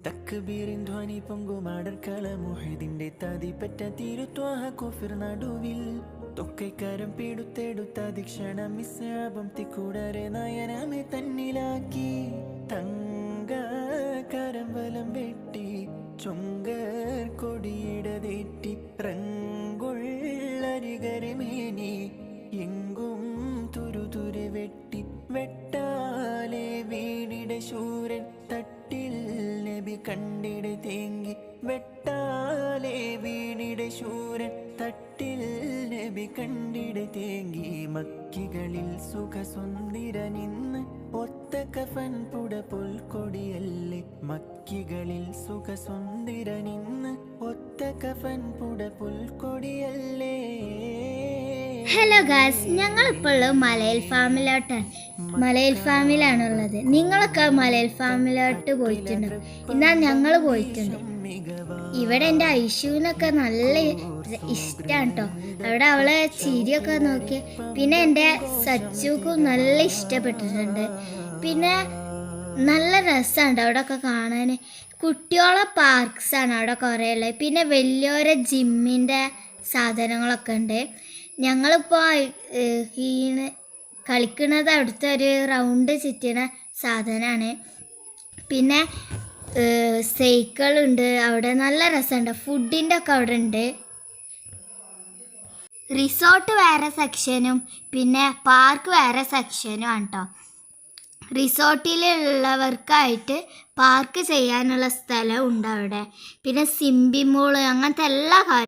തക്ബീറിൻ ധ്വനി പൊങ്കുമാടർക്കല മുഹദിന്റെ തതിപ്പറ്റ തിരുത്വാഹ കുഫിർ നടുവിൽ തൊക്കൈക്കരം പീടുത്തെടുത്ത ദീക്ഷണം മിസ്സാപം തിക്കൂടരെ നയനമെ തന്നിലാക്കി തങ്ക കരം വലം വെട്ടി ചൊങ്കർ കൊടിയിടതേറ്റി റങ്കൊള്ളരികരമേനി എങ്കും തുരുതുരെ വെട്ടി വെട്ടാലെ വീടിടെ ശൂരൻ തട്ടിൽ നബി കണ്ടിടെ തേങ്ങി വെട്ടാലെ വീടിടെ ശൂരൻ തട്ടിൽ നബി കണ്ടിടെ തേങ്ങി മക്കികളിൽ സുഖസുന്ദരനിന്ന് ഒത്ത കഫൻ പുട പുൽക്കൊടിയല്ലേ മക്കികളിൽ സുഖസുന്ദരനിന്ന് ഒത്ത കഫൻ പുട പുൽക്കൊടിയല്ലേ. ഹലോ ഗായ്സ്, ഞങ്ങളിപ്പോൾ മലയിൽ ഫാമിലാണുള്ളത്. നിങ്ങളൊക്കെ മലയിൽ ഫാമിലോട്ട് പോയിട്ടുണ്ടോ? എന്നാ ഞങ്ങൾ പോയിട്ടുണ്ട്. ഇവിടെ എൻ്റെ ഐഷുവിനൊക്കെ നല്ല ഇഷ്ടമാണ് കേട്ടോ. അവിടെ അവളെ ചിരിയൊക്കെ നോക്കി. പിന്നെ എൻ്റെ സച്ചുക്കും നല്ല ഇഷ്ടപ്പെട്ടിട്ടുണ്ട്. പിന്നെ നല്ല രസമുണ്ട് അവിടെയൊക്കെ കാണാൻ. കുട്ടികളെ പാർക്സാണ് അവിടെ കുറേ ഉള്ളത്. പിന്നെ വലിയൊരു ജിമ്മിൻ്റെ സാധനങ്ങളൊക്കെ ഉണ്ട്. ഞങ്ങളിപ്പോൾ കളിക്കുന്നത് അവിടുത്തെ ഒരു റൗണ്ട് ചുറ്റുന്ന സാധനമാണ്. പിന്നെ സൈക്കിളുണ്ട് അവിടെ, നല്ല രസമുണ്ട്. ഫുഡിൻ്റെ ഒക്കെ അവിടെ ഉണ്ട്. റിസോർട്ട് വേറെ സെക്ഷനും പിന്നെ പാർക്ക് വേറെ സെക്ഷനും ആണ് കേട്ടോ. റിസോർട്ടിലുള്ളവർക്കായിട്ട് പാർക്ക് ചെയ്യാനുള്ള സ്ഥലം ഉണ്ട് അവിടെ. പിന്നെ സ്വിമ്മിംഗ് പൂള് അങ്ങനത്തെ എല്ലാ